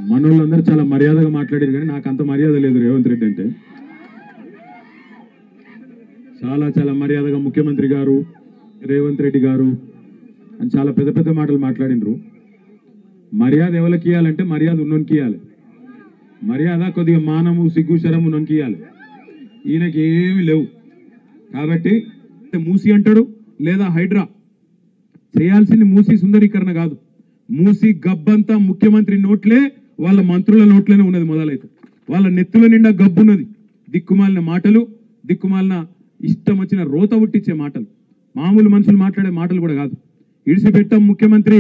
మనోళ్ళందరూ చాలా మర్యాదగా మాట్లాడారు కానీ నాకు అంత మర్యాద లేదు రేవంత్ రెడ్డి అంటే. చాలా మర్యాదగా ముఖ్యమంత్రి గారు రేవంత్ రెడ్డి గారు అని చాలా పెద్ద పెద్ద మాటలు మాట్లాడినరు. మర్యాద ఎవరికి ఇవ్వాలంటే మర్యాద ఉన్నోనికి ఇవ్వాలి. మర్యాద కొద్దిగా మానము సిగ్గు శరము ఉన్నోనికి ఇవ్వాలి. ఈయనకి ఏమి లేవు. కాబట్టి మూసి అంటాడు లేదా హైడ్రా. చేయాల్సింది మూసి సుందరీకరణ కాదు. మూసి గబ్బంతా ముఖ్యమంత్రి నోట్లే వాళ్ళ మంత్రుల నోట్లోనే ఉన్నది. మొదలైతే వాళ్ళ నెత్తుల నిండా గబ్బున్నది. దిక్కుమాలిన మాటలు, దిక్కుమాలిన ఇష్టం వచ్చిన రోత ఉట్టించే మాటలు, మామూలు మనుషులు మాట్లాడే మాటలు కూడా కాదు. ఇడిసిపెట్టాం ముఖ్యమంత్రి,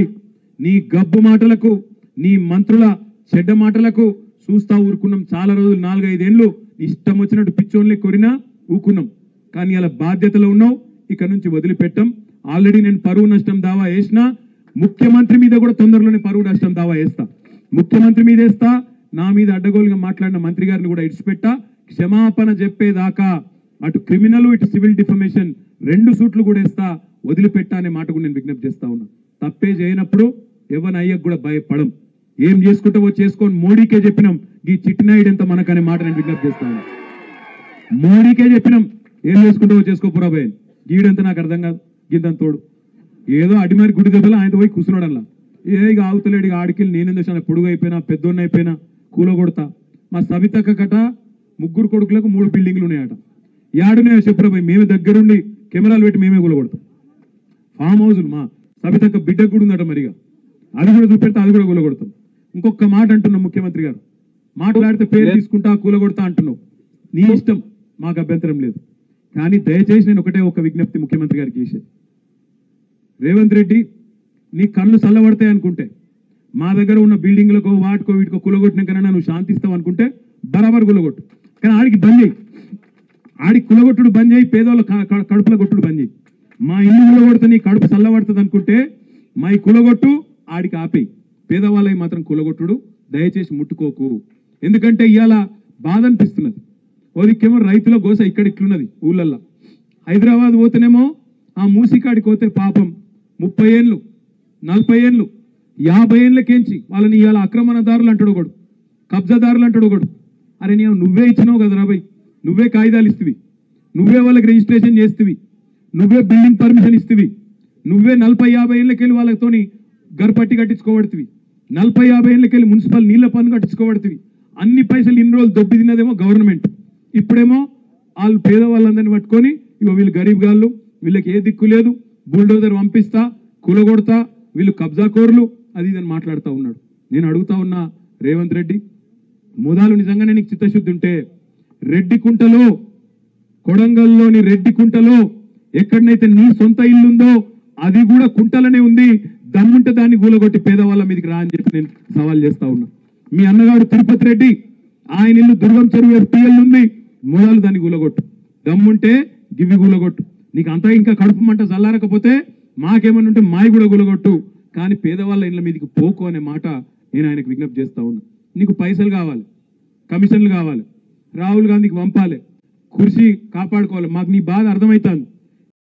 నీ గబ్బు మాటలకు, నీ మంత్రుల చెడ్డ మాటలకు చూస్తా ఊరుకున్నాం. చాలా రోజులు 4-5 ఏళ్ళు ఇష్టం వచ్చినట్టు పిచ్చోన్లే కొరినా ఊకున్నాం. కానీ అలా బాధ్యతలో ఉన్నావు, ఇక నుంచి వదిలిపెట్టాం. ఆల్రెడీ నేను పరువు నష్టం దావా వేసినా, ముఖ్యమంత్రి మీద కూడా తొందరలోనే పరువు నష్టం దావా వేస్తా. ముఖ్యమంత్రి మీద వేస్తా, నా మీద అడ్డగోలుగా మాట్లాడిన మంత్రి గారిని కూడా ఇడిచిపెట్టా. క్షమాపణ చెప్పేదాకా అటు క్రిమినల్ ఇటు సివిల్ డిఫమేషన్ 2 సూట్లు కూడా వేస్తా. వదిలిపెట్టా అనే మాట కూడా నేను విజ్ఞప్తి చేస్తా ఉన్నా. తప్పే చేయనప్పుడు ఎవరిని అయ్యకు కూడా భయపడం. ఏం చేసుకుంటావో చేసుకొని మోడీకే చెప్పినాం ఈ చిట్టినాయుడు ఎంత మనకనే మాట నేను విజ్ఞప్తి చేస్తా ఉన్నా. మోడీకే చెప్పినాం ఏం చేసుకుంటావో చేసుకోపురా భయ. గీడంతా నాకు అర్థం కాదు. గింత తోడు ఏదో అడిమారి గుడి దెబ్బలో ఆయన పోయి కూర్చున్నాడు. అలా ఇక ఆగుతలేడు. ఇక ఆడికెళ్ళి నేనేం పొడుగు అయిపోయినా పెద్దోన్న అయిపోయినా కూల కొడతా. మా సవితక్క కట 3 కొడుకులకు 3 బిల్డింగ్లు ఉన్నాయట. యాడున్నాయో చెప్పురా భయ్. మేమే దగ్గరుండి కెమెరాలు పెట్టి మేమే కూల కొడతాం. ఫామ్ హౌస్లు మా సవితక్క బిడ్డకు కూడా ఉందట. మరిగా అది కూడా చూపెడితే అది కూడా కూల కొడతాం. ఇంకొక మాట అంటున్నాం ముఖ్యమంత్రి గారు, మాట్లాడితే పేరు తీసుకుంటా కూల కొడతా అంటున్నావు. నీ ఇష్టం, మాకు అభ్యంతరం లేదు. కానీ దయచేసి నేను ఒక విజ్ఞప్తి ముఖ్యమంత్రి గారికి చేసేది, రేవంత్ రెడ్డి నీ కళ్ళు చల్లబడతాయి అనుకుంటే, మా దగ్గర ఉన్న బిల్డింగ్లకో వాటికో వీటికో కులగొట్టినాకైనా నువ్వు శాంతిస్తావు అనుకుంటే బరాబర్ కులగొట్టు. కానీ ఆడికి బంద్ చేయి. ఆడికి కులగొట్టుడు బంద్ చేయి. పేదోళ్ళ కడుపుల కొట్టుడు బంద్ చేయి. మా ఇల్లు కులగొడితే నీ కడుపు చల్లబడుతుంది అనుకుంటే మా ఈ కులగొట్టు, ఆడికి ఆపేయి. పేదవాళ్ళకి మాత్రం కులగొట్టుడు దయచేసి ముట్టుకోకు. ఎందుకంటే ఇవాళ బాధ అనిపిస్తున్నది. ఓదికేమో రైతుల గోస ఇక్కడ ఇట్లున్నది ఊళ్ళల్లో. హైదరాబాద్ పోతేనేమో ఆ మూసికాడికి పోతే పాపం 30 ఏళ్ళు 40 ఏళ్ళు 50 ఏళ్ళకేంచి వాళ్ళని ఇవాళ ఆక్రమణదారులు అంటాడు ఒకడు, కబ్జాదారులు అంటాడు ఒకడు. అరే నువ్వే ఇచ్చినావు కదా రాబాయ్, నువ్వే కాగితాలు ఇస్తువి, నువ్వే వాళ్ళకి రిజిస్ట్రేషన్ చేస్తువి, నువ్వే బిల్డింగ్ పర్మిషన్ ఇస్తువి, నువ్వే 40-50 ఏళ్ళకెళ్ళి వాళ్ళతోని గర్పట్టి కట్టించుకోబడుతుంది, 40-50 ఏళ్ళకెళ్ళి మున్సిపల్ నీళ్ల పన్ను కట్టించుకోబడుతుంది. అన్ని పైసలు ఇన్ని రోజులు దొబ్బి తిన్నదేమో గవర్నమెంట్. ఇప్పుడేమో వాళ్ళు పేదవాళ్ళందరినీ పట్టుకొని ఇగో వీళ్ళు గరీబ్ గాళ్ళు, వీళ్ళకి ఏ దిక్కు లేదు, బుల్డోజర్ పంపిస్తా, కూలగొడతా, వీళ్ళు కబ్జాకోరులు అది ఇదని మాట్లాడుతూ ఉన్నాడు. నేను అడుగుతా ఉన్నా రేవంత్ రెడ్డి, మొదలు నిజంగానే నీకు చిత్తశుద్ధి ఉంటే రెడ్డికుంటలో, కొడంగల్లోని రెడ్డికుంటలో ఎక్కడనైతే నీ సొంత ఇల్లుందో అది కూడా కుంటలనే ఉంది, దమ్ముంటే దాన్ని కూలగొట్టి పేదవాళ్ళ మీదకి రా అని చెప్పి నేను సవాల్ చేస్తా ఉన్నా. మీ అన్నగాడు తిరుపతి రెడ్డి, ఆయన ఇల్లు దుర్గం చెరువు FTL ఉంది, మొదలు దాన్ని కూలగొట్టు. దమ్ముంటే గివి కూలగొట్టు. నీకు అంతా ఇంకా కడుపు మంట చల్లారకపోతే మాకేమన్నా ఉంటే మాయి కూడా కూలగొట్టు. కానీ పేదవాళ్ళ ఇళ్ళ మీదకి పోకు అనే మాట నేను ఆయనకు విజ్ఞప్తి చేస్తా ఉన్నా. నీకు పైసలు కావాలి, కమిషన్లు కావాలి, రాహుల్ గాంధీకి పంపాలి, కుర్చీ కాపాడుకోవాలి. మాకు నీ బాధ అర్థమవుతుంది.